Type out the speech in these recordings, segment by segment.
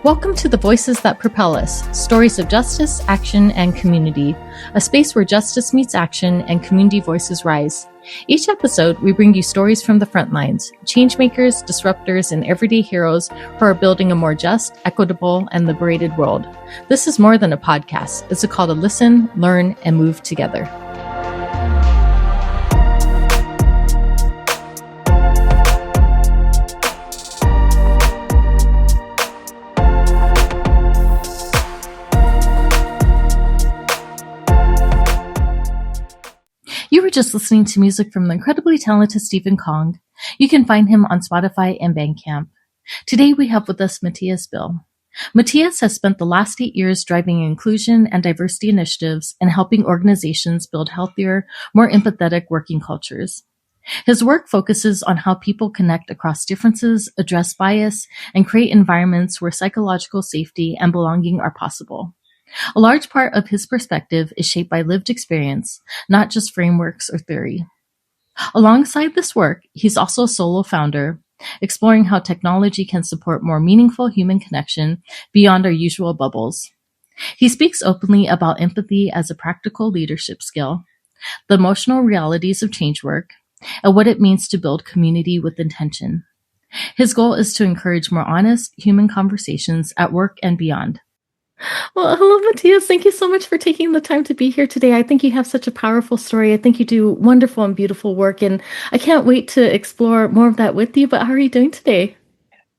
Welcome to the Voices That Propel Us, stories of justice, action, and community, a space where justice meets action and community voices rise. Each episode, we bring you stories from the front lines, changemakers, disruptors, and everyday heroes who are building a more just, equitable, and liberated world. This is more than a podcast. It's a call to listen, learn, and move together. You were just listening to music from the incredibly talented Stephen Kong. You can find him on Spotify and Bandcamp. Today we have with us Matthias Biehl. Matthias has spent the last 8 years driving inclusion and diversity initiatives and helping organizations build healthier, more empathetic working cultures. His work focuses on how people connect across differences, address bias, and create environments where psychological safety and belonging are possible. A large part of his perspective is shaped by lived experience, not just frameworks or theory. Alongside this work, he's also a solo founder, exploring how technology can support more meaningful human connection beyond our usual bubbles. He speaks openly about empathy as a practical leadership skill, the emotional realities of change work, and what it means to build community with intention. His goal is to encourage more honest, human conversations at work and beyond. Well, hello, Matthias. Thank you so much for taking the time to be here today. I think you have such a powerful story. I think you do wonderful and beautiful work, and I can't wait to explore more of that with you. But how are you doing today?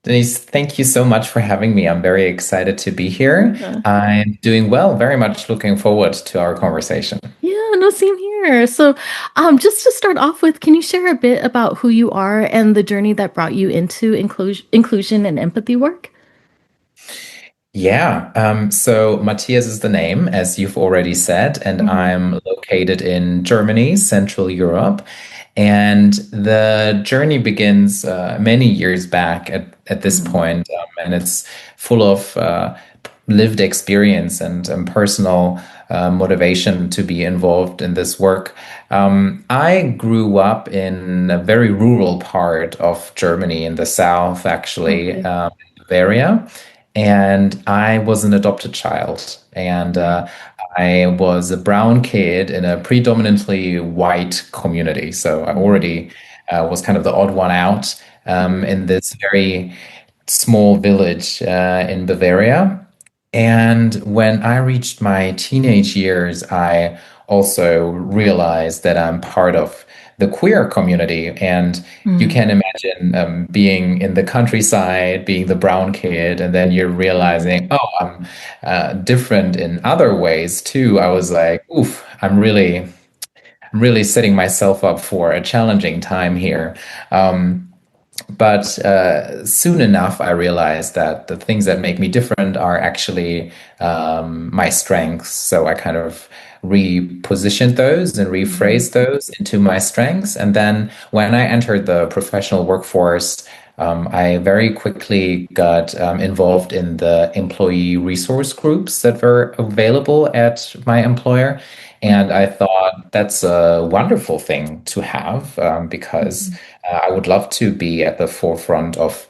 Denise, thank you so much for having me. I'm very excited to be here. Yeah. I'm doing well, very much looking forward to our conversation. Yeah, no, same here. So, just to start off with, can you share a bit about who you are and the journey that brought you into inclusion and empathy work? Yeah, so Matthias is the name, as you've already said, and I'm located in Germany, Central Europe. And the journey begins many years back at this point, and it's full of lived experience and personal motivation to be involved in this work. I grew up in a very rural part of Germany, in the south, actually, Bavaria. And I was an adopted child, and I was a brown kid in a predominantly white community. So I already was kind of the odd one out in this very small village in Bavaria. And when I reached my teenage years, I also realized that I'm part of the queer community. And you can imagine being in the countryside, being the brown kid, and then you're realizing, oh, I'm different in other ways too. I was like, oof, I'm really setting myself up for a challenging time here. But soon enough, I realized that the things that make me different are actually my strengths. So I kind of repositioned those and rephrased those into my strengths. And then when I entered the professional workforce, I very quickly got involved in the employee resource groups that were available at my employer. And I thought that's a wonderful thing to have because I would love to be at the forefront of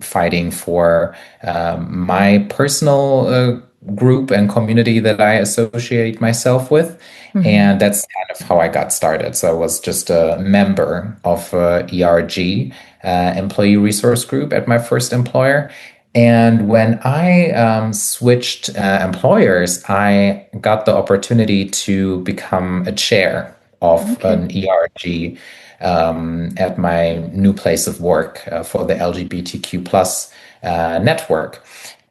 fighting for my personal group and community that I associate myself with. And that's kind of how I got started. So I was just a member of ERG, Employee Resource Group, at my first employer. And when I switched employers, I got the opportunity to become a chair of an ERG at my new place of work for the LGBTQ plus network.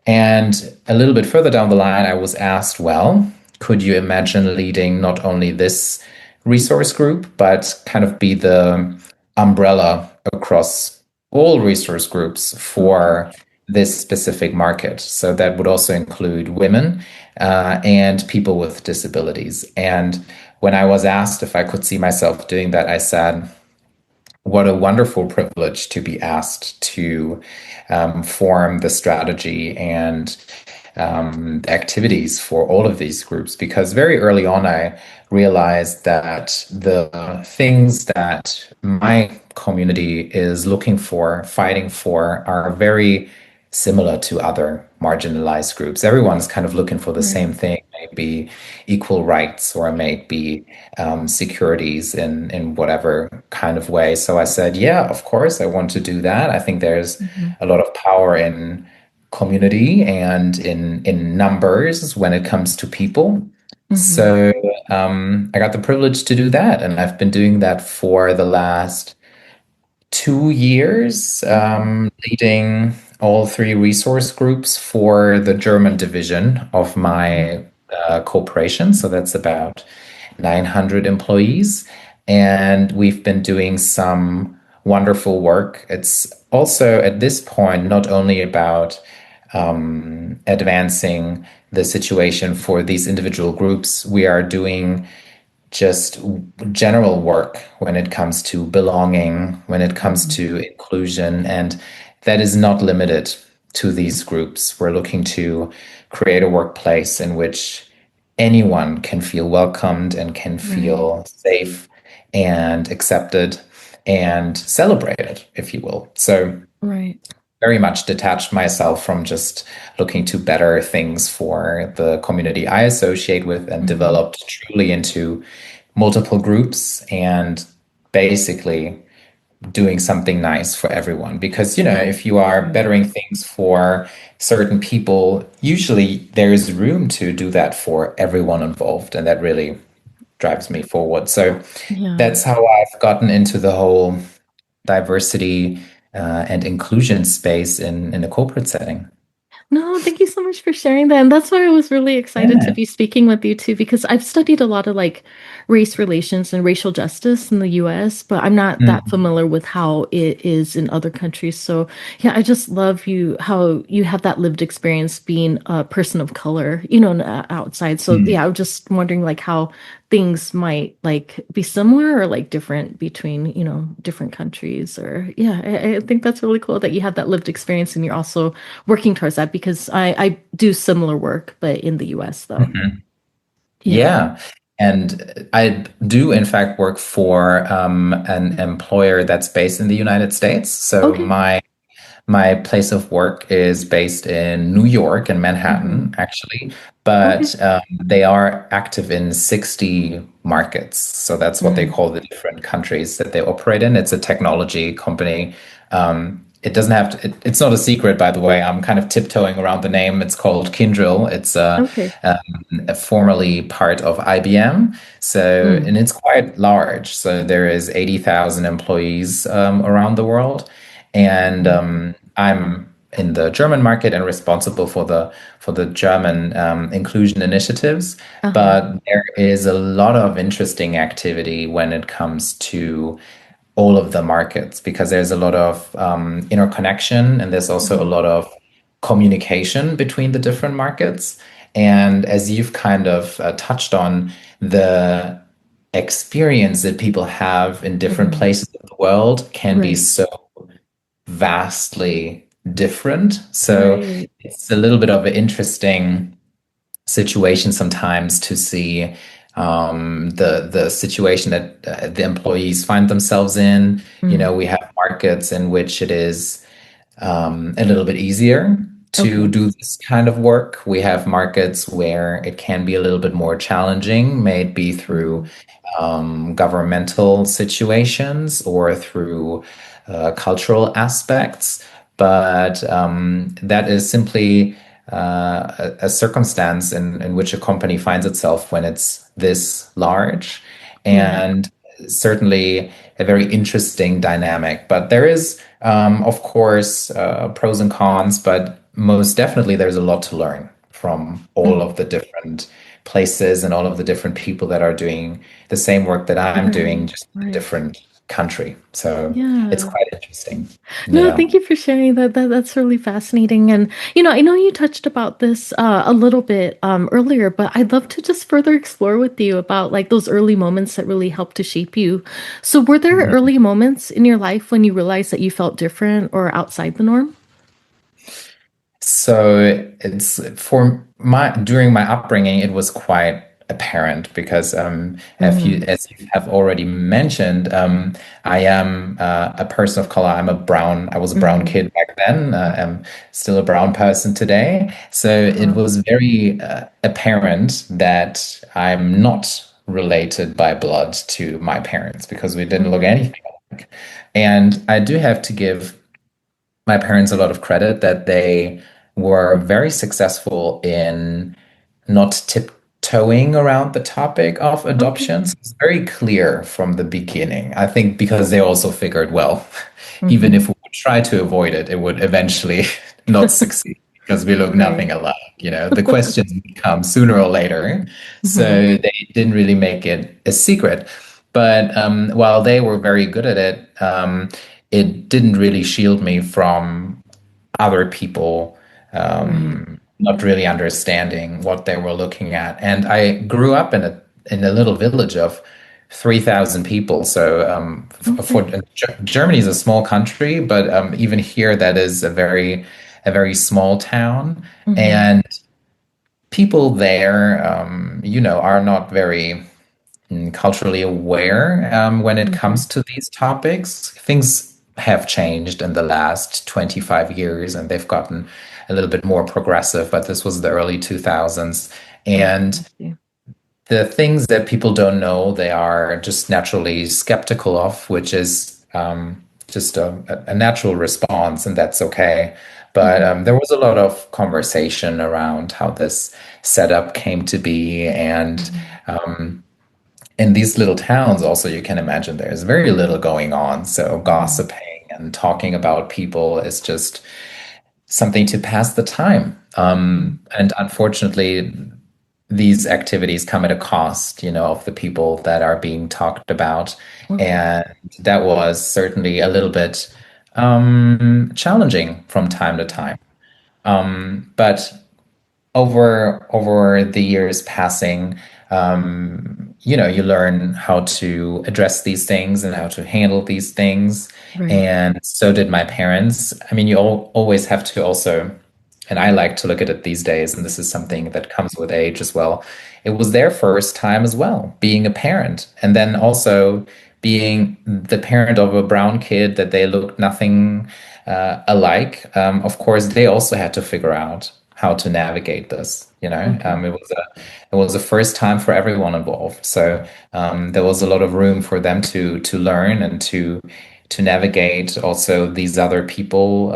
And a little bit further down the line, I was asked, well, could you imagine leading not only this resource group, but kind of be the umbrella across all resource groups for this specific market? So that would also include women and people with disabilities. And when I was asked if I could see myself doing that, I said, what a wonderful privilege to be asked to form the strategy and activities for all of these groups, because very early on I realized that the things that my community is looking for, fighting for, are very similar to other marginalized groups. Everyone's kind of looking for the Right. same thing, maybe equal rights or maybe securities in whatever kind of way. So I said, yeah, of course, I want to do that. I think there's Hmm. a lot of power in community and in numbers when it comes to people. Hmm. So I got the privilege to do that, and I've been doing that for the last 2 years, Hmm. leading all three resource groups for the German division of Hmm. my corporation. So that's about 900 employees. And we've been doing some wonderful work. It's also at this point not only about advancing the situation for these individual groups, we are doing just general work when it comes to belonging, when it comes Hmm. to inclusion, and that is not limited to these groups. We're looking to create a workplace in which anyone can feel welcomed and can Right. feel safe and accepted and celebrated, if you will. So Right. very much detached myself from just looking to better things for the community I associate with and Hmm. developed truly into multiple groups and basically doing something nice for everyone. Because, if you are Right. bettering things for certain people, usually there is room to do that for everyone involved. And that really drives me forward. So Yeah. that's how I've gotten into the whole diversity and inclusion space in a corporate setting. No, thank you so much for sharing that. And that's why I was really excited to Yeah. be speaking with you too, because I've studied a lot of like race relations and racial justice in the US, but I'm not that Mm, familiar with how it is in other countries. So yeah, I just love you how you have that lived experience being a person of color, outside. So mm, yeah, I'm just wondering like how things might like be similar or like different between, different countries or yeah, I think that's really cool that you have that lived experience and you're also working towards that because I do similar work, but in the US though. mhm. Yeah. Yeah. And I do, in fact, work for an employer that's based in the United States. So Okay. my place of work is based in New York and Hmm. Manhattan, actually, Okay. but they are active in 60 markets. So that's what they Mm. call the different countries that they operate in. It's a technology company. It doesn't have to, it's not a secret, by the way. I'm kind of tiptoeing around the name. It's called Kyndryl. It's Okay. formerly part of IBM. So, Mm. and it's quite large. So there is 80,000 employees around the world. And Mm. I'm in the German market and responsible for the German inclusion initiatives. Uh-huh. But there is a lot of interesting activity when it comes to all of the markets because there's a lot of interconnection and there's also a Hmm. lot of communication between the different markets. And as you've kind of touched on, the experience that people have in different Hmm. places of the world can be Right. so vastly different. So Right. it's a little bit of an interesting situation sometimes to see the situation that the employees find themselves in. Mm. We have markets in which it is a little bit easier to Okay. do this kind of work. We have markets where it can be a little bit more challenging, may it be through Hmm. governmental situations or through cultural aspects. But that is simply a circumstance in which a company finds itself when it's this large. Yeah. And certainly a very interesting dynamic. But there is, of course, pros and cons, but most definitely there's a lot to learn from all Mm. of the different places and all of the different people that are doing the same work that I'm doing, Right. just in a Right. different country. So it's Yeah. quite interesting. No, Yeah. thank you for sharing that. That's really fascinating. And I know you touched about this a little bit earlier, but I'd love to just further explore with you about like those early moments that really helped to shape you. So, were there Mhm. early moments in your life when you realized that you felt different or outside the norm? So it's for my during my upbringing, it was quite a parent because Mm-hmm. as you have already mentioned, I am a person of color. I was a brown Mm-hmm. kid back then. I'm still a brown person today. So it Uh-huh. was very apparent that I'm not related by blood to my parents because we didn't look Mm-hmm. anything alike. And I do have to give my parents a lot of credit that they were very successful in not tiptoeing around the topic of Okay. adoptions. It's very clear from the beginning. I think because they also figured, well, even Mm-hmm. if we would try to avoid it, it would eventually not succeed because we look Right. nothing alike. The questions would come sooner or later. Mm-hmm. So they didn't really make it a secret. But while they were very good at it, it didn't really shield me from other people Right. not really understanding what they were looking at. And I grew up in a little village of 3,000 people. So Okay. Germany is a small country, but even here, that is a very small town. Mm-hmm. And people there, are not very culturally aware when it Mm-hmm. comes to these topics. Things have changed in the last 25 years and they've gotten a little bit more progressive, but this was the early 2000s. Okay. And I see. the things that people don't know, they are just naturally skeptical of, which is just a natural response, and that's okay. But Mm-hmm. there was a lot of conversation around how this setup came to be, and Mm-hmm. um, in these little towns, also, you can imagine there's very little going on. So Mm-hmm. gossiping and talking about people is just something to pass the time. Mm-hmm. And unfortunately, these activities come at a cost, of the people that are being talked about. Okay. And that was certainly a little bit challenging from time to time. But over the years passing, you learn how to address these things and how to handle these things. Right. And so did my parents. I mean, you always have to also, and I like to look at it these days, and this is something that comes with age as well. It was their first time as well, being a parent, and then also being the parent of a brown kid that they looked nothing alike. Of course, they also had to figure out how to navigate this. Okay. It was a first time for everyone involved. So there was a lot of room for them to learn and to navigate also these other people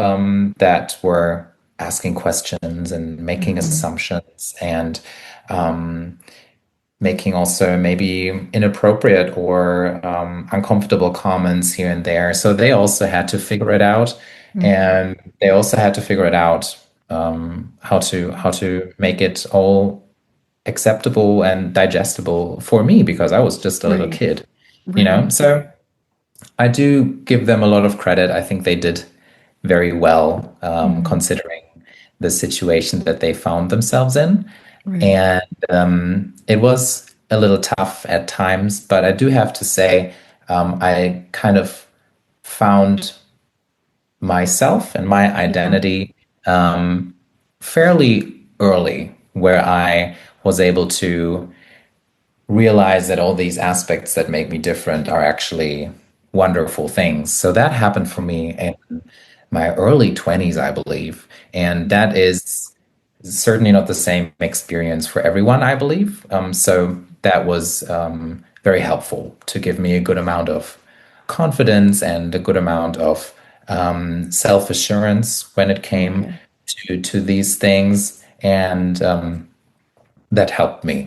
that were asking questions and making Mm-hmm. assumptions and um, making also maybe inappropriate or uncomfortable comments here and there. So they also had to figure it out, Mm-hmm. and they also had to figure it out how to make it all acceptable and digestible for me because I was just a little Right. kid. Right. So I do give them a lot of credit. I think they did very well Mm-hmm. considering the situation that they found themselves in. Right. And it was a little tough at times, but I do have to say, I kind of found myself and my Uh-huh. identity fairly early, where I was able to realize that all these aspects that make me different are actually wonderful things. So that happened for me in my early 20s, I believe. And that is certainly not the same experience for everyone, I believe. So that was very helpful to give me a good amount of confidence and a good amount of self-assurance when it came Okay. to these things. And that helped me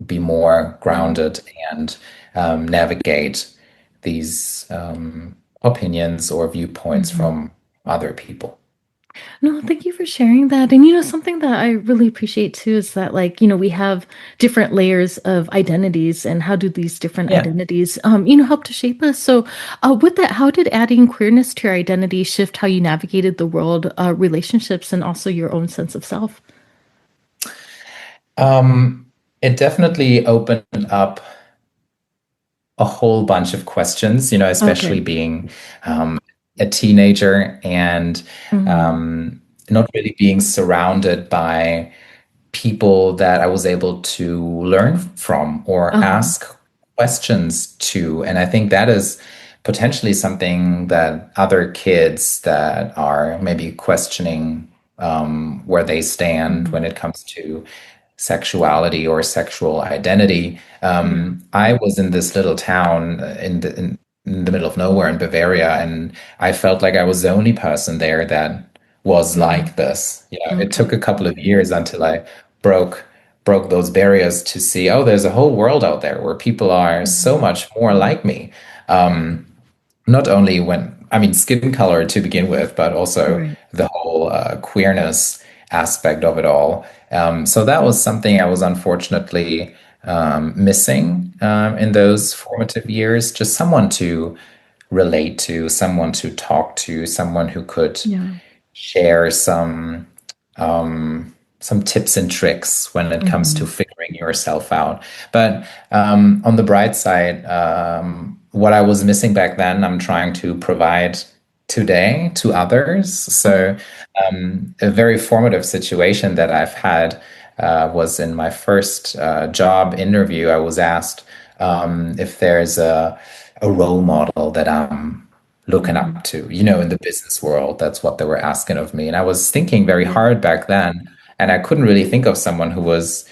be more Right. grounded and navigate these opinions or viewpoints Mm-hmm. from other people. No, thank you for sharing that. And something that I really appreciate too is that we have different layers of identities and how do these different Yeah. identities help to shape us. So with that, how did adding queerness to your identity shift how you navigated the world, relationships, and also your own sense of self? It definitely opened up a whole bunch of questions, especially Okay. being a teenager and Hmm. not really being surrounded by people that I was able to learn from or Uh-huh. ask questions to. And I think that is potentially something that other kids that are maybe questioning where they stand Hmm. when it comes to sexuality or sexual identity. Yeah. I was in this little town in the middle of nowhere in Bavaria, and I felt like I was the only person there that was Mm. like this. It took Okay. a couple of years until I broke broke those barriers to see, oh, there's a whole world out there where people are so Hmm. much more like me. Not only when, I mean, skin color to begin with, but also Right. the whole queerness aspect of it all. So that was something I was unfortunately missing in those formative years. Just someone to relate to, someone to talk to, someone who could Yeah. share some tips and tricks when it comes to Hmm. figuring yourself out. But on the bright side, what I was missing back then, I'm trying to provide today to others. Okay. So a very formative situation that I've had was in my first job interview. I was asked if there's a role model that I'm looking Hmm. up to, in the business world. That's what they were asking of me. And I was thinking very Right. hard back then, and I couldn't really think of someone who was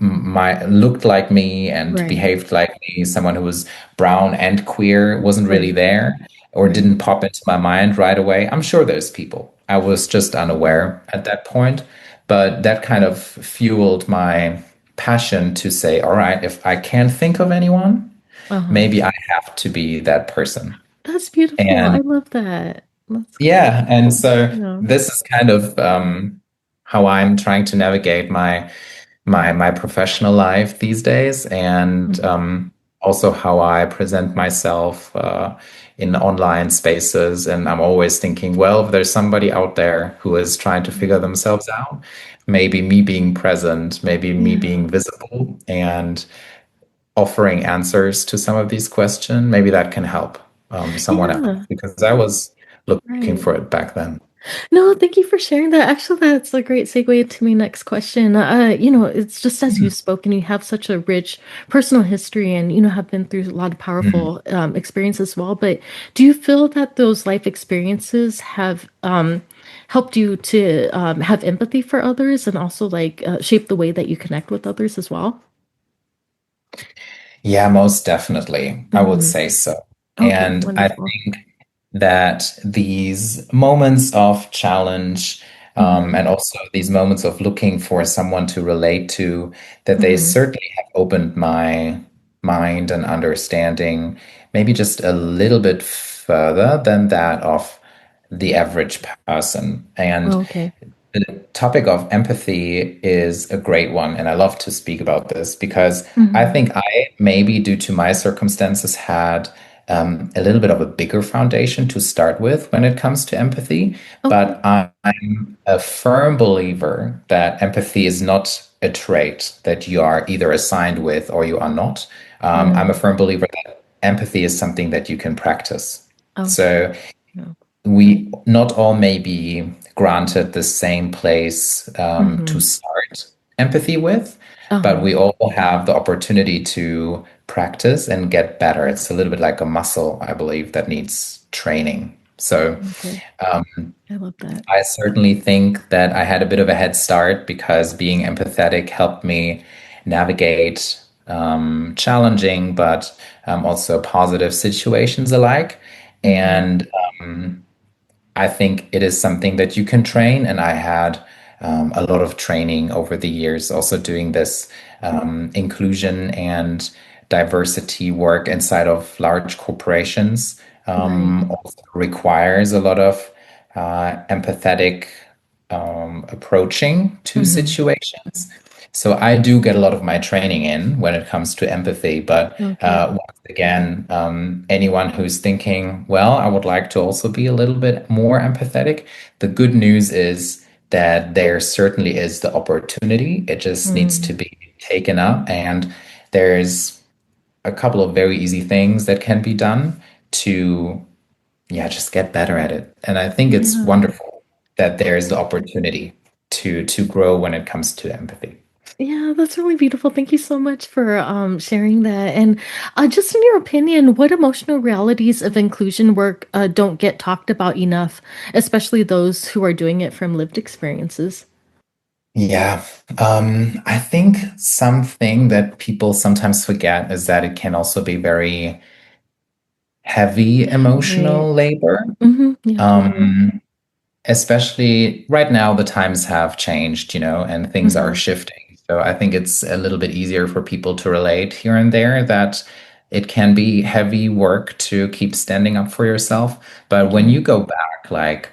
my looked like me and Right. behaved like me. Someone who was brown and queer wasn't really Right. there or Right. didn't pop into my mind right away. I'm sure there's people. I was just unaware at that point, but that kind of fueled my passion to say, all right, if I can't think of anyone, Uh-huh. maybe I have to be that person. That's beautiful. I And love that. That's cool. yeah, and so Yeah. this is kind of how I'm trying to navigate my professional life these days, and Mhm. also how I present myself in online spaces. And I'm always thinking, well, if there's somebody out there who is trying to figure themselves out, maybe me being present, maybe me Yeah. being visible, and offering answers to some of these questions, maybe that can help someone else Yeah. because I was looking Right. for it back then. No, thank you for sharing that. Actually, that's a great segue to my next question. It's just as you've spoken, you have such a rich personal history and, have been through a lot of Mhm. powerful experiences as well. But do you feel that those life experiences have helped you to have empathy for others and also like shape the way that you connect with others as well? Yeah, most definitely. I would Hmm. say so. Okay, And I wonderful. think that these moments of challenge, Hmm. and also these moments of looking for someone to relate to, that they Hmm. certainly have opened my mind and understanding, maybe just a little bit further than that of the average person. And Okay. the topic of empathy is a great one, and I love to speak about this because I Hmm. think I, maybe due to my circumstances, had a little bit of a bigger foundation to start with when it comes to empathy. Okay. But I'm a firm believer that empathy is not a trait that you are either assigned with or you are not. I'm a Mm. firm believer that empathy is something that you can practice. Okay. So Yeah. we not all may be granted the same place to Hmm. start empathy with, but Uh-huh. we all have the opportunity to practice and get better. It's a little bit like a muscle, I believe, that needs training. So Okay. I love that. I certainly think that I had a bit of a head start because being empathetic helped me navigate challenging but also positive situations alike. Hmm. And I think it is something that you can train, and I had a lot of training over the years, also doing this inclusion and diversity work inside of large corporations. Right. Also requires a lot of empathetic approaching to Hmm. situations. So I do get a lot of my training in when it comes to empathy. But Okay. once again, anyone who's thinking, well, I would like to also be a little bit more empathetic, the good news is that there certainly is the opportunity. It just needs to Mm. be taken up. And there's a couple of very easy things that can be done to, yeah, just get better at it. And I think it's Yeah. wonderful that there's the opportunity. to grow when it comes to empathy. Yeah, that's really beautiful. Thank you so much for sharing that. And just in your opinion, what emotional realities of inclusion work don't get talked about enough, especially those who are doing it from lived experiences? Yeah, I think something that people sometimes forget is that it can also be very heavy Right. emotional labor. Yeah, totally. Um, Especially right now, the times have changed, and things are Hmm. shifting. So I think it's a little bit easier for people to relate here and there that it can be heavy work to keep standing up for yourself. But when Yeah. you go back like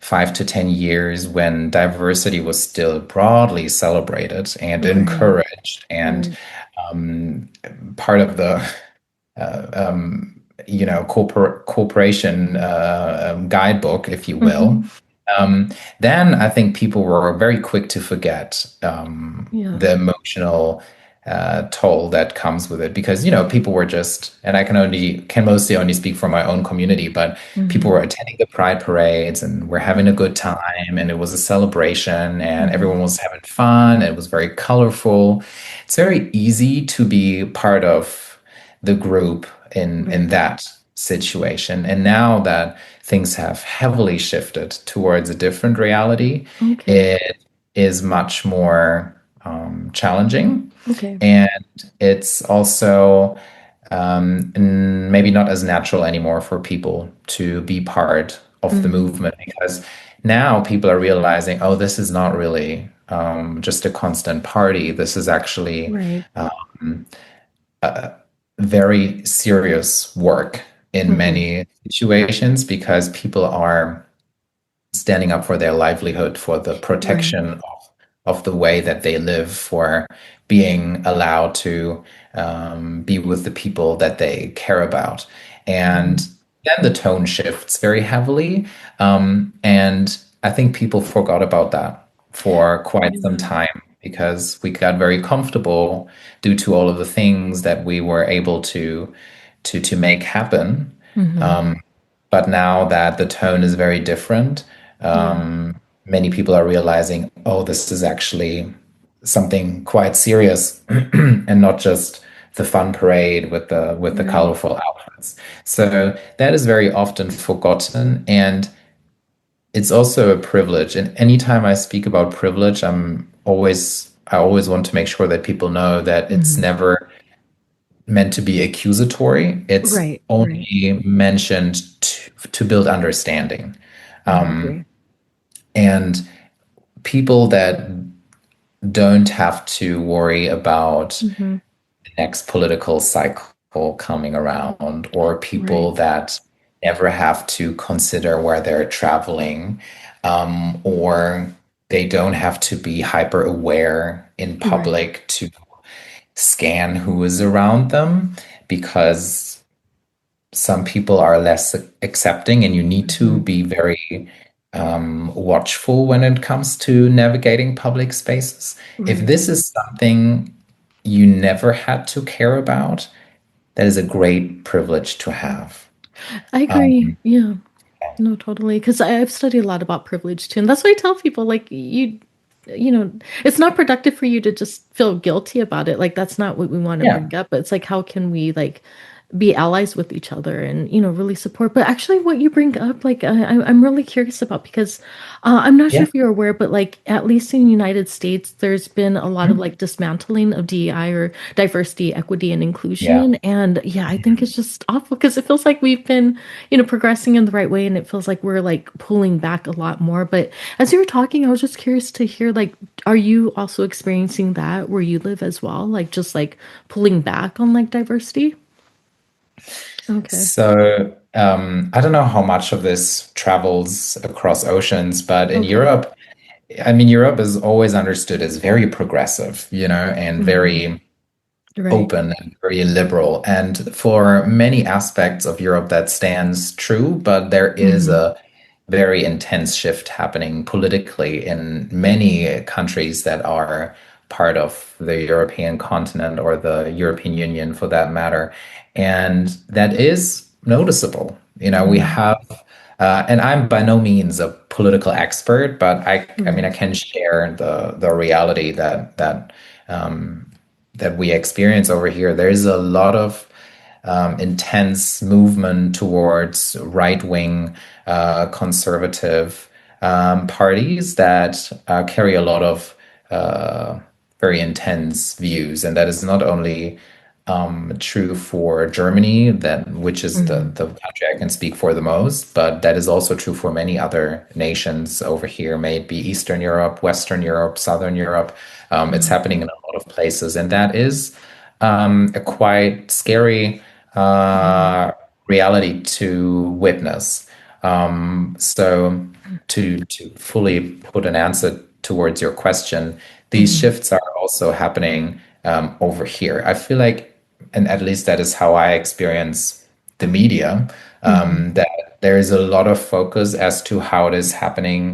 5 to 10 years, when diversity was still broadly celebrated and Right. encouraged, and Right. um, part of the uh, um, corporation guidebook, if you will, Hmm. um, then I think people were very quick to forget Yeah. the emotional toll that comes with it because people were just, and I can mostly only speak for my own community, but people Hmm. were attending the pride parades and we're having a good time and it was a celebration and Hmm. everyone was having fun. It was very colorful. It's very easy to be part of the group in Right. that situation. And now that things have heavily shifted towards a different reality, Okay. it is much more challenging. Okay. And it's also maybe not as natural anymore for people to be part of the Hmm. movement because now people are realizing, oh, this is not really just a constant party. This is actually Right. very serious work in Hmm. many situations because people are standing up for their livelihood, for the Right. protection of the way that they live, for being allowed to be with the people that they care about. And Hmm. then the tone shifts very heavily. And I think people forgot about that for quite some Yeah. time because we got very comfortable due to all of the things that we were able to make happen. Hmm. Um, but now that the tone is very different, Yeah. many people are realizing, oh, this is actually something quite serious and not just the fun parade with the Right. colorful outfits. So that is very often forgotten, and it's also a privilege. And anytime I speak about privilege, I always want to make sure that people know that it's Hmm. never meant to be accusatory. It's Right. Right. only mentioned to build understanding. I Um, agree. and people that don't have to worry about Hmm. the next political cycle coming around, or people Right. that never have to consider where they're traveling, or they don't have to be hyper aware in Right. public to scan who is around them because some people are less accepting, and you need to Hmm. be very watchful when it comes to navigating public spaces. If Right. this is something you never had to care about, that is a great privilege to have. I Um, agree. Yeah. No, totally. Because I've studied a lot about privilege too, and that's why I tell people like you know, it's not productive for you to just feel guilty about it. Like that's not what we want to yeah, bring up. But it's like how can we like be allies with each other and really support. But actually, what you bring up, like I'm really curious about because I'm not sure yeah, if you're aware, but like at least in the United States, there's been a lot of mhm, like dismantling of DEI or diversity, equity, and yeah, inclusion. And yeah, I think mhm. it's just awful because it feels like we've been progressing in the right way, and it feels like we're like pulling back a lot more. But as you were talking, I was just curious to hear like, are you also experiencing that where you live as well? Like just like pulling back on like diversity? Okay. So I don't know how much of this travels across oceans, but in Okay. Europe, I mean, Europe is always understood as very progressive, and Hmm. very Right. open and very liberal. And for many aspects of Europe, that stands true, but there is Hmm. a very intense shift happening politically in many countries that are part of the European continent or the European Union for that matter. And that is noticeable. We Hmm. have, and I'm by no means a political expert, but I mean, I Right. can share the reality um, that we experience over here. There is a lot of intense movement towards right-wing conservative parties that carry a lot of uh, very intense views, and that is not only true for Germany, that which is Hmm. the country I can speak for the most, but that is also true for many other nations over here, may it be Eastern Europe, Western Europe, Southern Europe. It's Hmm. happening in a lot of places, and that is a quite scary Hmm. uh, reality to witness. So to fully put an answer towards your question, these Hmm. shifts are also happening over here. I feel like, and at least that is how I experience the media, Hmm. that there is a lot of focus as to how it is happening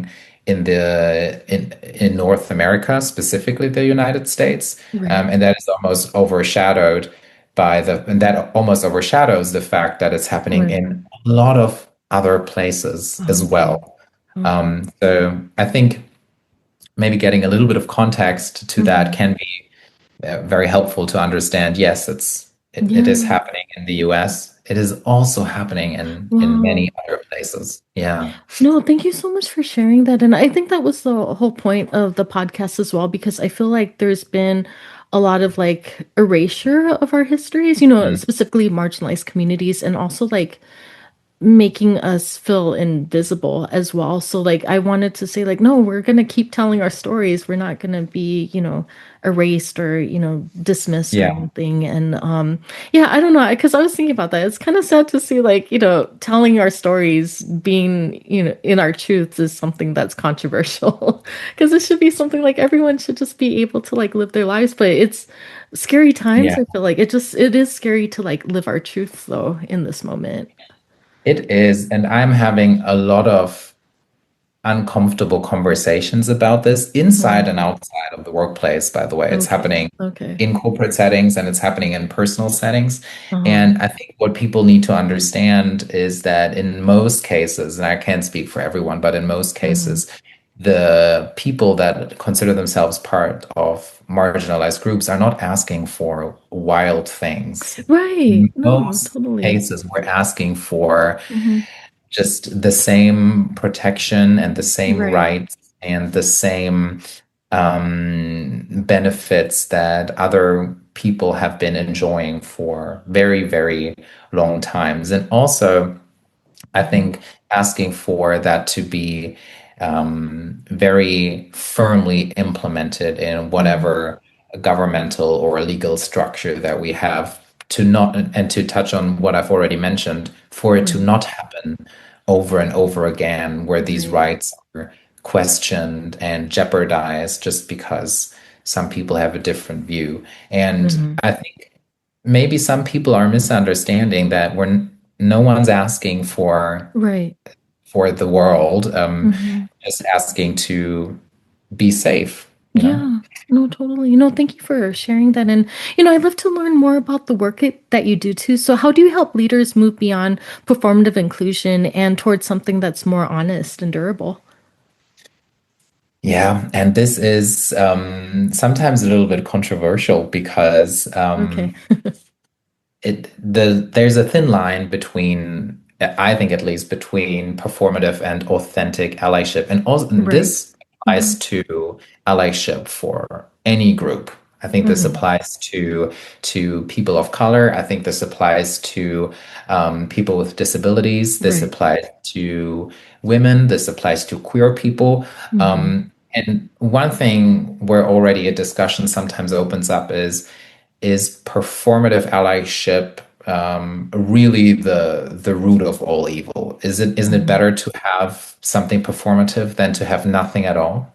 in North America, specifically the United States, Right. and that is almost overshadowed and that almost overshadows the fact that it's happening Right. in a lot of other places as Okay. well. Okay. So I think maybe getting a little bit of context to that Hmm. can be very helpful to understand. Yes, it is Yeah. happening in the US. It is also happening in Wow. many other places. Yeah. No, thank you so much for sharing that. And I think that was the whole point of the podcast as well, because I feel like there's been a lot of like erasure of our histories, Mm. specifically marginalized communities, and also like making us feel invisible as well. So like I wanted to say like no, we're going to keep telling our stories. We're not going to be, erased or, dismissed or Yeah. anything. And yeah, I don't know, because I was thinking about that. It's kind of sad to see like, telling our stories being, in our truths is something that's controversial because it should be something like everyone should just be able to like live their lives, but it's scary times. Yeah. I feel like it is scary to like live our truths though in this moment. It is. And I'm having a lot of uncomfortable conversations about this inside and Mm. outside of the workplace, by the way. It's Okay. happening Okay. in corporate settings and it's happening in personal settings. Uh-huh. And I think what people need to understand is that in most cases, and I can't speak for everyone, but in most Hmm. cases, the people that consider themselves part of marginalized groups are not asking for wild things. Right. In No, most totally. cases, we're asking for Hmm. just the same protection and the same Right. rights and the same benefits that other people have been enjoying for very, very long times. And also, I Hmm. think asking for that to be very firmly implemented in Hmm. whatever governmental or legal structure that we have, to not, and to touch on what I've already mentioned, for it to Right. not happen over and over again, where these Right. rights are questioned and jeopardized just because some people have a different view. And Hmm. I think maybe some people are misunderstanding that no one's asking Right. for the world, Hmm. just asking to be safe, you know? Yeah. No, totally. Thank you for sharing that. And, I'd love to learn more about the work that you do too. So, how do you help leaders move beyond performative inclusion and towards something that's more honest and durable? Yeah, and this is sometimes a little bit controversial because Okay. there's a thin line between, I think at least, between performative and authentic allyship, and also Right. this Hmm. applies to allyship for any group. I think this Hmm. applies to people of color. I think this applies to people with disabilities. This Right. applies to women. This applies to queer people. Hmm. And one thing where already a discussion sometimes opens up is performative allyship really the root of all evil? Isn't it Hmm. better to have something performative than to have nothing at all?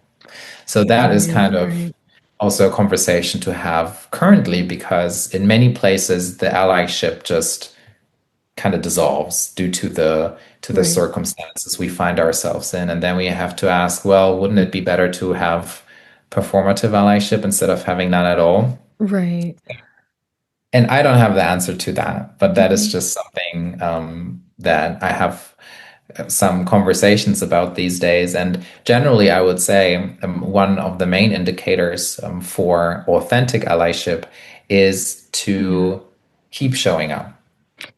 So that is Right. kind of Right. also a conversation to have currently, because in many places the allyship just kind of dissolves due to the Right. circumstances we find ourselves in. And then we have to ask, well, wouldn't it be better to have performative allyship instead of having none at all? Right. And I don't have the answer to that, but that is Hmm. just something that I have some conversations about these days. And generally, I would say one of the main indicators for authentic allyship is Yeah. to keep showing up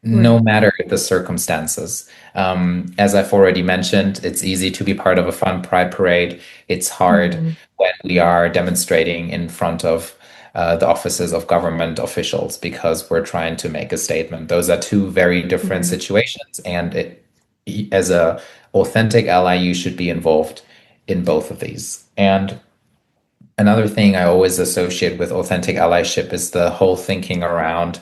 no Right. matter the circumstances. As I've already mentioned, it's easy to be part of a fun pride parade. It's hard Mhm. when we are demonstrating in front of the offices of government officials because we're trying to make a statement. Those are two very different Right. situations, and as a authentic ally, you should be involved in both of these. And another thing I always associate with authentic allyship is the whole thinking around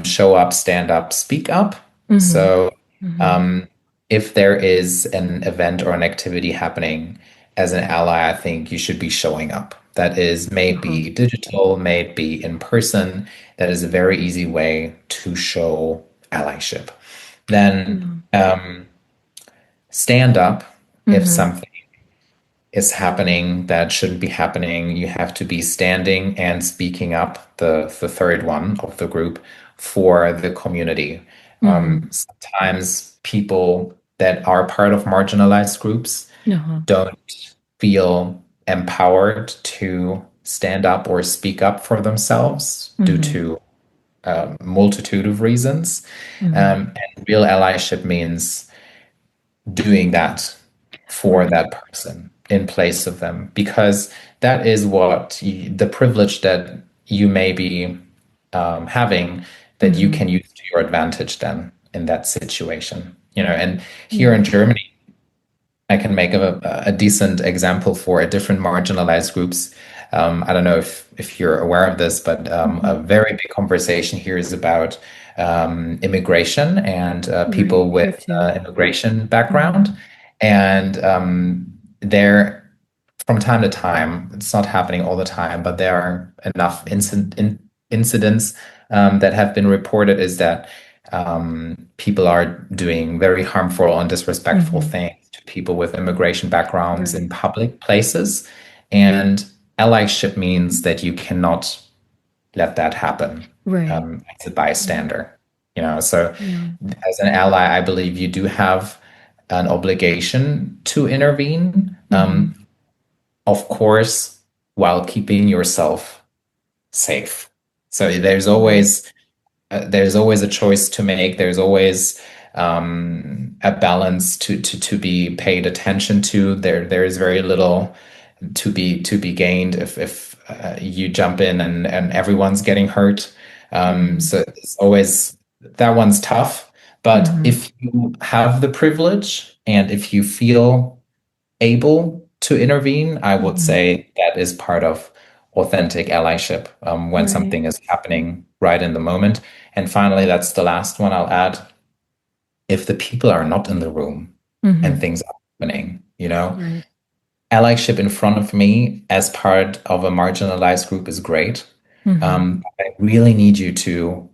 show up, stand up, speak up. Mhm. So, Mhm. um, if there is an event or an activity happening as an ally, I think you should be showing up. That is Uh-huh. maybe digital, maybe in person. That is a very easy way to show allyship. Then Yeah. stand up if Mhm. something is happening that shouldn't be happening. You have to be standing and speaking up, the third one of the group, for the community. Mhm. Sometimes people that are part of marginalized groups Uh-huh. don't feel empowered to stand up or speak up for themselves due Mhm. to a multitude of reasons. Mhm. And real allyship means doing that for Right. that person in place of them, because that is the privilege that you may be having, that you Mhm. can use to your advantage then in that situation. And here Yeah. in Germany, I can make a decent example for a different marginalized groups. I don't know if you're aware of this, but a Mhm. very big conversation here is about immigration and Right. people Here with too. immigration background. Mhm. And there, from time to time, it's not happening all the time, but there are enough incidents that have been reported is that people are doing very harmful and disrespectful Mhm. things to people with immigration backgrounds in Right. public places. And allyship means that you cannot let that happen Right. as a Right. bystander. So Yeah. as an ally, I believe you do have an obligation to intervene, Mhm. of course, while keeping yourself safe. So Right. there's always a choice to make. There's always a balance to be paid attention to. There is very little to be gained if you jump in and everyone's getting hurt. Mhm. So it's always that one's tough. But Mhm. if you have the privilege and if you feel able to intervene, I would Mhm. say that is part of authentic allyship when Right. something is happening right in the moment. And finally, that's the last one I'll add. If the people are not in the room and Mhm. things are happening, Right. allyship in front of me as part of a marginalized group is great. Mhm. I really need you to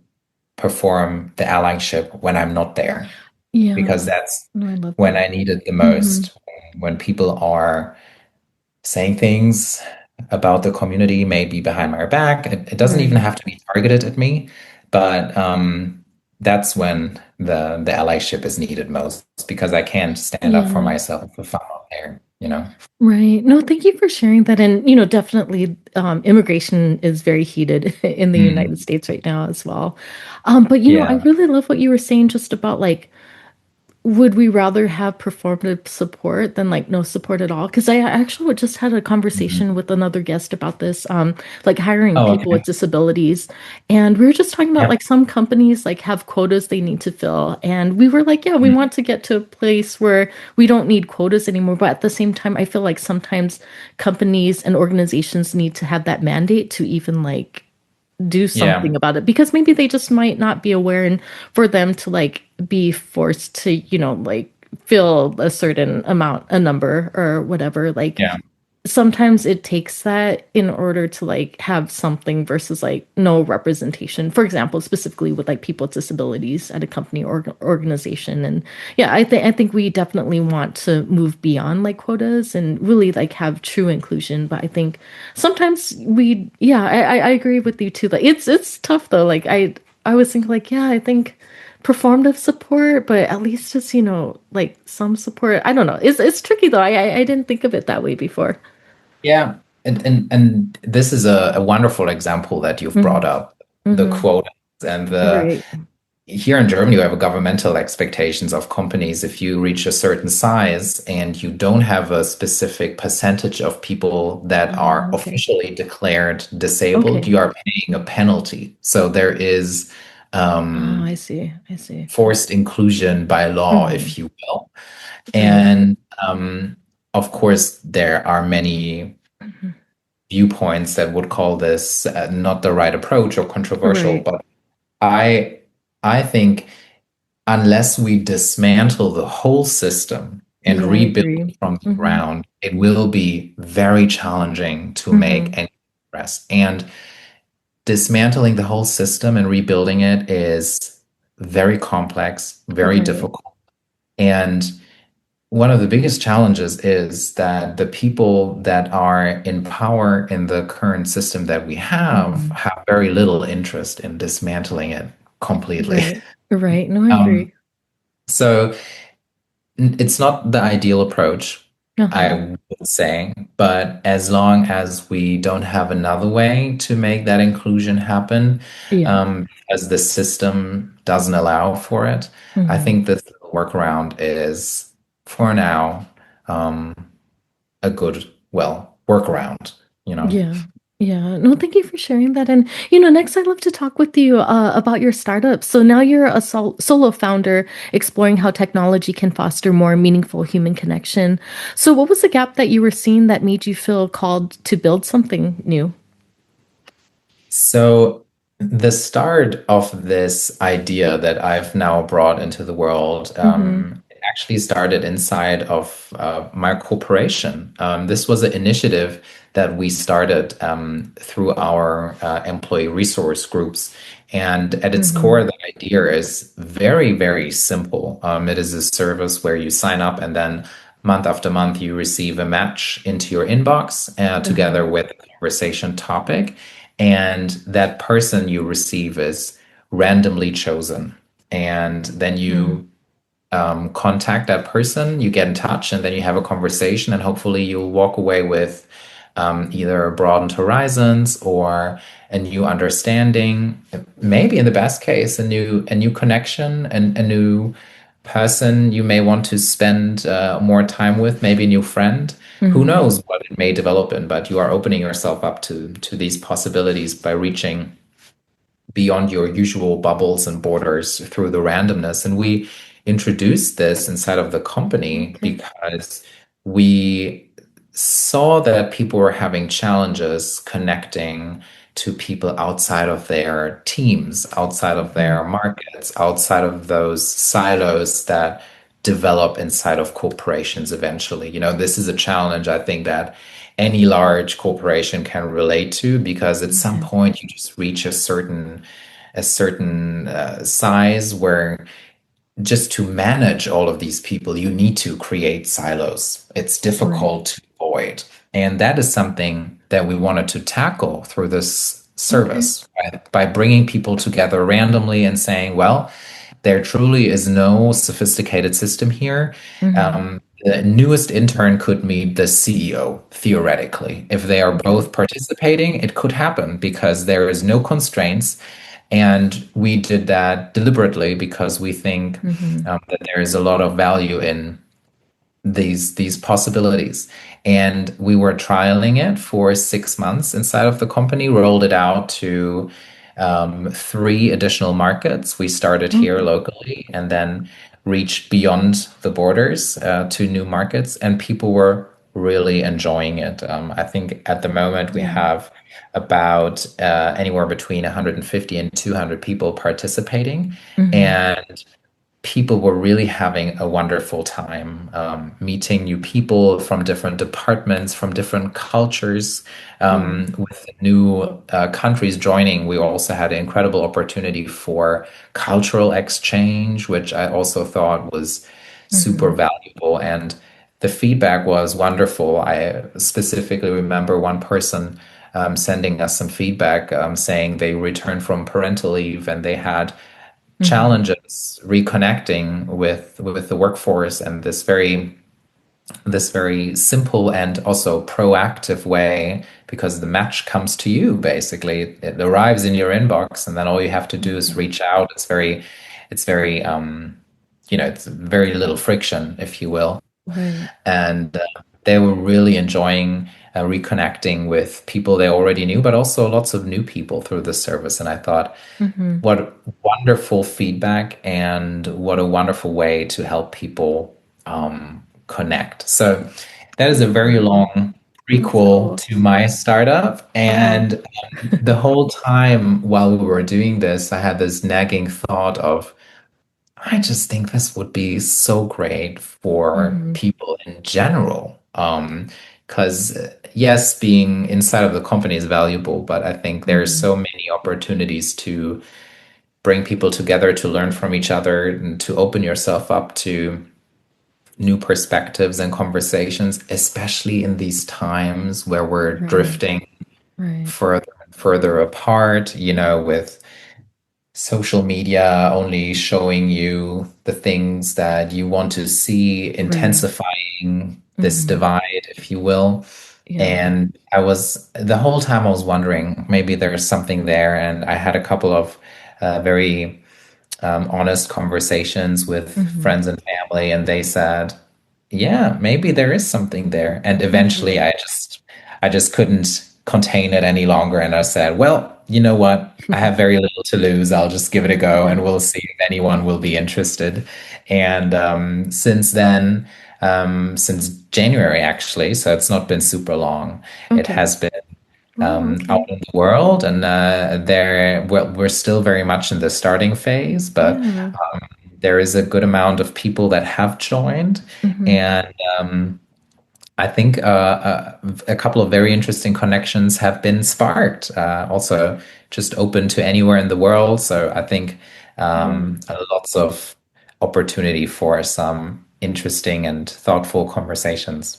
perform the allyship when I'm not there, Yeah. because that's No, I love when that. I need it the Mhm. most. When people are saying things about the community, maybe behind my back. It doesn't even Right. have to be targeted at me, but that's when the allyship is needed most, because I can't stand up for Yeah. myself if I'm not there. Right. No, thank you for sharing that. And, definitely immigration is very heated in the United Mm, States right now as well. But, I yeah. really love what you were saying just about like, would we rather have performative support than like no support at all? Because I actually just had a Mhm. conversation with another guest about this, like hiring Oh, people with okay. disabilities. And we were just talking about Yep. like some companies like have quotas they need to fill. And we were like, yeah, we Mm, want to get to a place where we don't need quotas anymore. But at the same time, I feel like sometimes companies and organizations need to have that mandate to even like do yeah. something about it because maybe they just might not be aware and for them to like be forced to like fill a certain amount a number or whatever like Yeah. sometimes it takes that in order to like have something versus like no representation, for example, specifically with like people with disabilities at a company or organization. And yeah, I think we definitely want to move beyond like quotas and really like have true inclusion. But I think sometimes I agree with you too, like it's tough though. Like I was thinking like, yeah, I think performative support, but at least it's, like some support. I don't know. It's tricky though. I didn't think of it that way before. Yeah. And this is a wonderful example that you've brought Hmm. up, the Hmm. quotas and the Right. here in Germany, we have governmental expectations of companies. If you reach a certain size and you don't have a specific percentage of people that are Okay. officially declared disabled, Okay. you are paying a penalty. So there is Oh, um, I see. I see. forced inclusion by law, Hmm. if you will. Right. And of course, there are many Mhm. viewpoints that would call this not the right approach or controversial, Right. but I I think unless we dismantle the whole system and Yeah, I rebuild agree. it from the Hmm. ground, it will be very challenging to make Hmm. any progress. And dismantling the whole system and rebuilding it is very complex, very Right. difficult. And one of the biggest challenges is that the people that are in power in the current system that we Hmm. have very little interest in dismantling it completely. Right. Right. No, I Um, agree. so it's not the ideal approach, I Uh-huh. would say, but as long as we don't have another way to make that inclusion happen, Yeah. as the system doesn't allow for it, I Hmm. think this workaround is, for now, um, a good, well, workaround, you know. Yeah. Yeah. No, thank you for sharing that. And, next I'd love to talk with you about your startup. So now you're a solo founder exploring how technology can foster more meaningful human connection. So what was the gap that you were seeing that made you feel called to build something new? So the start of this idea that I've now brought into the world Mm-hmm. it actually started inside of my corporation. This was an initiative that we started through our employee resource groups. And at its Mm-hmm. core, the idea is very, very simple. It is a service where you sign up and then month after month you receive a match into your inbox Uh-huh. together with a conversation topic. And that person you receive is randomly chosen. And then Mm-hmm. you contact that person, you get in touch, and then you have a conversation, and hopefully you'll walk away with either broadened horizons or a new understanding, maybe in the best case, a new connection and a new person you may want to spend more time with, maybe a new friend. Who Mm-hmm. knows what it may develop in, but you are opening yourself up to these possibilities by reaching beyond your usual bubbles and borders through the randomness. And we introduced this inside of the company Okay. because we saw that people were having challenges connecting to people outside of their teams, outside of Mm-hmm. their markets, outside of those silos that develop inside of corporations eventually. This is a challenge I think that any large corporation can relate to because at some Okay. point you just reach a certain size where just to manage all of these people, you need to create silos. It's Right. difficult to avoid. And that is something that we wanted to tackle through this Okay. service by bringing people together randomly and saying, well, there truly is no sophisticated system here. Mm-hmm. The newest intern could meet the CEO, theoretically. If they are Okay. both participating, it could happen because there is no constraints. And we did that deliberately because we think Mm-hmm. that there is a lot of value in these possibilities. And we were trialing it for 6 months inside of the company, rolled it out to three additional markets. We started here Okay. locally and then reached beyond the borders to new markets, and people were really enjoying it. I think at the moment we Yeah. have about anywhere between 150 and 200 people participating. Mm-hmm. And people were really having a wonderful time meeting new people from different departments, from different cultures. Yeah. With new countries joining, we also had an incredible opportunity for cultural exchange, which I also thought was super Mm-hmm. valuable. And the feedback was wonderful. I specifically remember one person sending us some feedback saying they returned from parental leave and they had Mhm. challenges reconnecting with the workforce and this very simple and also proactive way because the match comes to you basically. It arrives in your inbox and then all you have to do is Mhm. reach out. It's very it's very little friction, if you will. Right. And they were really enjoying reconnecting with people they already knew, but also lots of new people through the service. And I thought, Mhm. what wonderful feedback and what a wonderful way to help people connect. So that is a very Mhm. long That's prequel cool. to my startup. Uh-huh. And the whole time while we were doing this, I had this nagging thought of, I just think this would be so great for Mhm. people in general. Because yes, being inside of the company is valuable, but I think there's Mhm. so many opportunities to bring people together to learn from each other and to open yourself up to new perspectives and conversations, especially in these times where we're Right. drifting Right. further and further apart, with social media only showing you the things that you want to see, Right. intensifying this Mhm. divide, if you will. Yeah. And the whole time I was wondering, maybe there's something there. And I had a couple of very honest conversations with Mhm. friends and family, and they said, yeah, maybe there is something there. And eventually Mhm. I just couldn't contain it any longer. And I said, well, you know what? I have very little to lose. I'll just give it a go and Yeah. we'll see if anyone will be interested. And since then, since January actually, so it's not been super long, it Okay. has been Oh, out okay. in the world, and we're still very much in the starting phase, but Yeah. there is a good amount of people that have joined, Mhm. and I think a couple of very interesting connections have been sparked. Also, just open to anywhere in the world, so I think Yeah. lots of opportunity for some interesting and thoughtful conversations.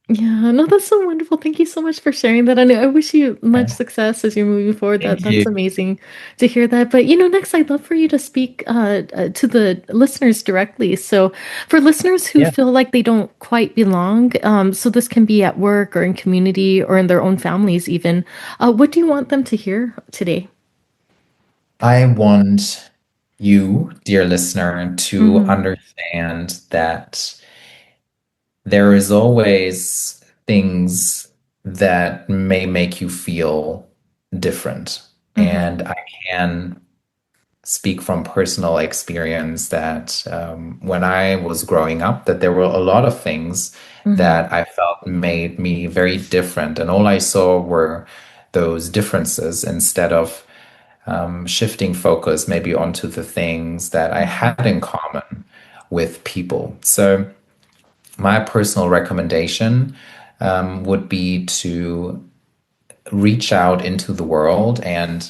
Yeah, no, that's so wonderful. Thank you so much for sharing that. And I wish you much Yeah. success as you're moving forward. Thank That's you. amazing to hear that. But next I'd love for you to speak to the listeners directly. So for listeners who Yeah. feel like they don't quite belong, so this can be at work or in community or in their own families even, what do you want them to hear today? I want you, dear listener, to Mm-hmm. understand that there is always things that may make you feel different. Mm-hmm. And I can speak from personal experience that when I was growing up, that there were a lot of things Mm-hmm. that I felt made me very different. And all I saw were those differences instead of shifting focus maybe onto the things that I Mm-hmm. had in common with people. So, my personal recommendation would be to reach out into the world. And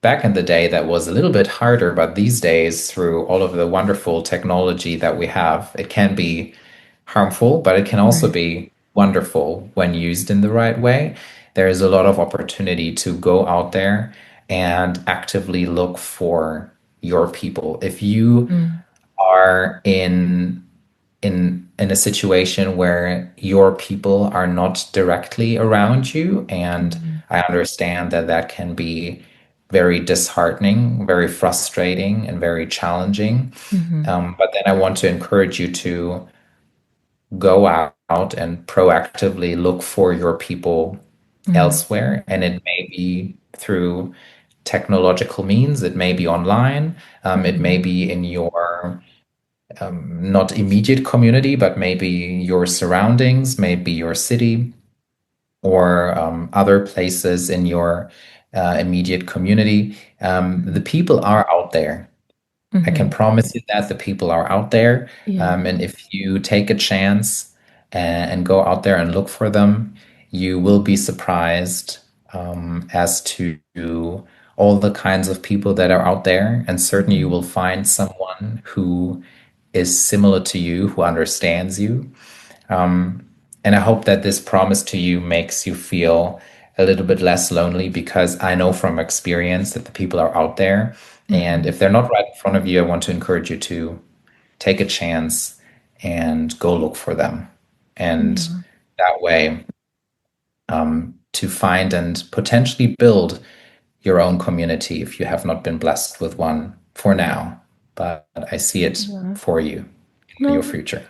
back in the day, that was a little bit harder, but these days, through all of the wonderful technology that we have, it can be harmful, but it can also Right. be wonderful when used in the right way. There is a lot of opportunity to go out there and actively look for your people. If you Mm-hmm. are in a situation where your people are not directly around you, and I understand that that can be very disheartening, very frustrating, and very challenging. Mm-hmm. But then I want to encourage you to go out and proactively look for your people Mm-hmm. elsewhere. And it may be through technological means, it may be online, it may Mm-hmm. be in your not immediate community, but maybe your surroundings, maybe your city, or other places in your immediate community. The people are out there. I can Mm-hmm. promise you that the people are out there. Yeah. And if you take a chance and go out there and look for them, you will be surprised as to all the kinds of people that are out there. And certainly you Mm-hmm. will find someone who is similar to you, who understands you. And I hope that this promise to you makes you feel a little bit less lonely because I know from experience that the people are out there And Mhm. if they're not right in front of you, I want to encourage you to take a chance and go look for them. And Yeah. that way, to find and potentially build your own community if you have not been blessed with one for now. But I see it Yeah. for you in your No, future.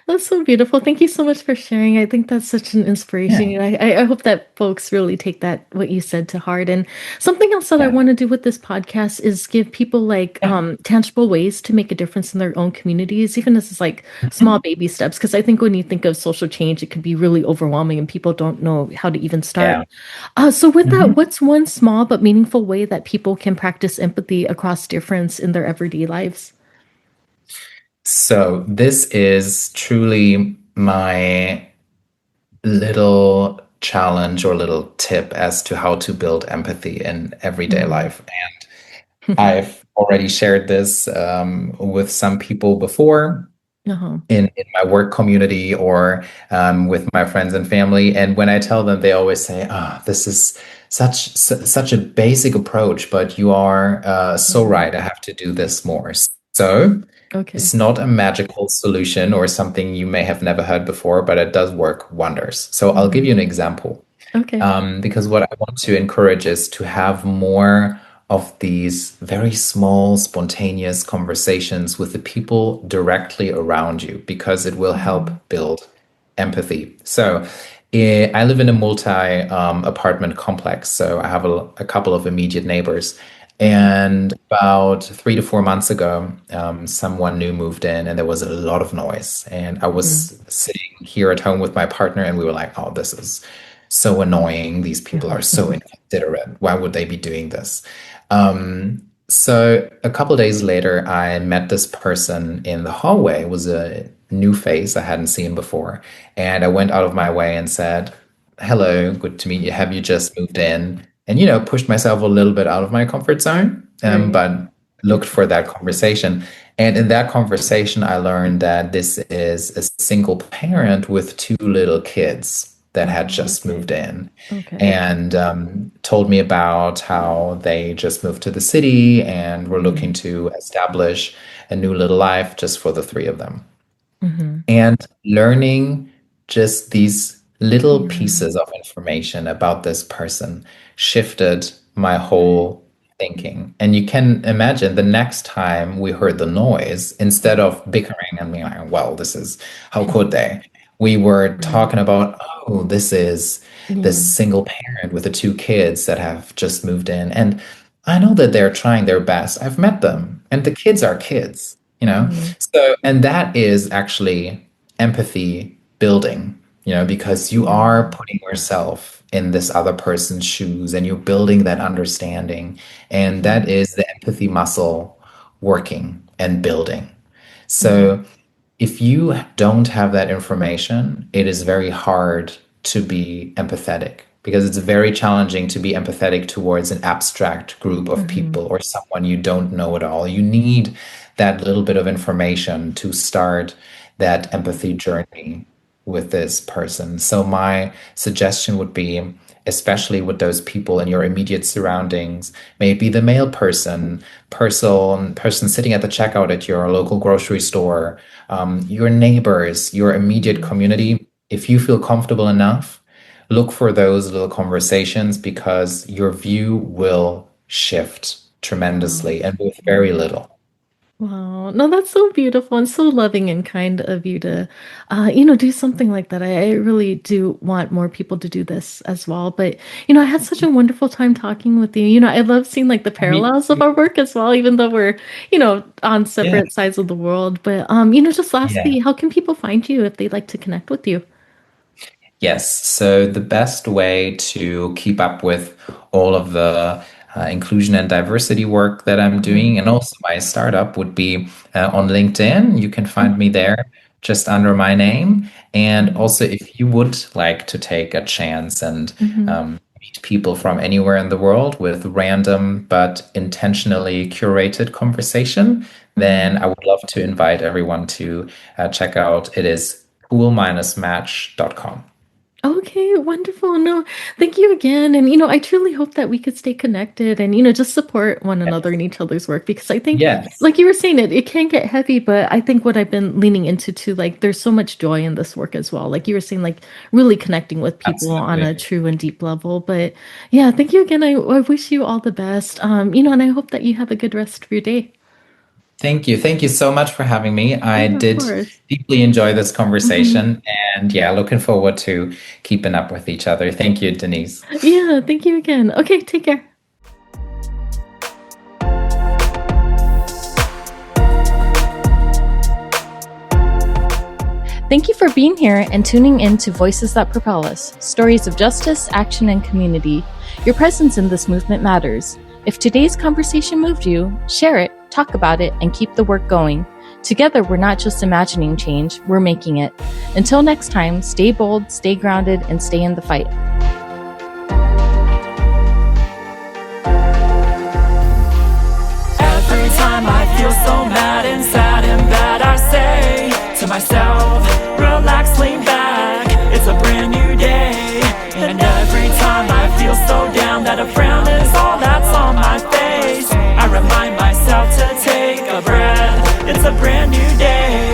that's so beautiful. Thank you so much for sharing. I think that's such an inspiration. Yeah, And I hope that folks really take that, what you said, to heart. And something else that I yeah, want to do with this podcast is give people like yeah. tangible ways to make a difference in their own communities, even as it's like small Mhm. baby steps. Because I think when you think of social change, it can be really overwhelming and people don't know how to even start. Yeah. So with that, Mhm. what's one small but meaningful way that people can practice empathy across difference in their everyday lives? So this is truly my little challenge or little tip as to how to build empathy in everyday Mhm. life. I've already shared this with some people before Uh-huh. in my work community or with my friends and family. And when I tell them, they always say, "Ah, this is such a basic approach, but you are so Mhm. right. I have to do this more." So Okay. it's not a magical solution or something you may have never heard before, but it does work wonders. So I'll give you Mhm. an example. Okay. Because what I want to encourage is to have more of these very small, spontaneous conversations with the people directly around you, because it will help Mhm. build empathy. So, I live in a multi apartment complex, so I have a couple of immediate neighbors. Okay. And about 3 to 4 months ago, someone new moved in, and there was a lot of noise. And I Mhm. was sitting here at home with my partner, and we were like, "Oh, this is so annoying. These people Uh-huh. are so inconsiderate. Why would they be doing this?" So a couple days later, I met this person in the hallway. It was a new face I hadn't seen before. And I went out of my way and said, "Hello, good to meet you. Have you just moved in?" And, pushed myself a little bit out of my comfort zone, Right. but looked for that conversation. And in that conversation, I learned that this is a single parent with two little kids that had Oh, just okay. moved in, Okay. and told me about how they just moved to the city and were looking Mhm. to establish a new little life just for the three of them. Mhm. And learning just these little Yeah. pieces of information about this person shifted my whole thinking. And you can imagine the next time we heard the noise, instead of bickering and being like, "Well, this is, how could they?" We were Right. talking about, "Oh, this is this Yeah. single parent with the two kids that have just moved in. And I know that they're trying their best. I've met them, and the kids are kids, you know?" Mhm. So, and that is actually empathy building, because you Yeah. are putting yourself in this other person's shoes and you're building that understanding. And that Mhm. is the empathy muscle working and building. Mhm. So, if you don't have that information, it is very hard to be empathetic, because it's very challenging to be empathetic towards an abstract group of Mhm. people or someone you don't know at all. You need that little bit of information to start that empathy journey with this person. So, my suggestion would be, especially with those people in your immediate surroundings, maybe the mail person sitting at the checkout at your local grocery store, your neighbors, your immediate Mhm. community. If you feel comfortable enough, look for those little conversations, because your view will shift Wow. tremendously and with very Yeah. little. Wow. No, that's so beautiful and so loving and kind of you to, do something like that. I really do want more people to do this as well. But, I had such a wonderful time talking with you. I love seeing like the Me parallels of too. our work as well, even though we're, on Yeah. separate sides of the world. But, just Yeah. lastly, how can people find you if they'd like to connect with you? Yes. So the best way to keep up with all of the inclusion and diversity work that I'm Mhm. doing, and also my startup, would be on LinkedIn. You can find me Okay. there just under my name. And Mhm. also, if you would like to take a chance and Mhm. meet people from anywhere in the world with random but intentionally curated conversation, then Mhm. I would love to invite everyone to check out. It is cool-match.com. Okay, wonderful. No, thank you again. And, I truly hope that we could stay connected and, just support one another in each other's work because I think, Yes, like you were saying, it can get heavy, but I think what I've been leaning into too, like, there's so much joy in this work as well. Like you were saying, like, really connecting with people on a absolutely. true and deep level. But yeah, thank you again. I wish you all the best. And I hope that you have a good rest of your day. Thank you. Thank you so much for having me. I Yeah, of did course. deeply enjoy this Hmm. conversation and yeah, looking forward to keeping up with each other. Thank you, Denise. Yeah, thank you again. Okay, take care. Thank you for being here and tuning in to Voices That Propel Us, stories of justice, action, and community. Your presence in this movement matters. If today's conversation moved you, share it, talk about it, and keep the work going. Together, we're not just imagining change, we're making it. Until next time, stay bold, stay grounded, and stay in the fight. Every time I feel so mad and sad and bad, I say to myself, relax, lean back, it's a brand new day. And every time I feel so down that a frown is all that's on my face, I remind myself to take a breath, it's a brand new day.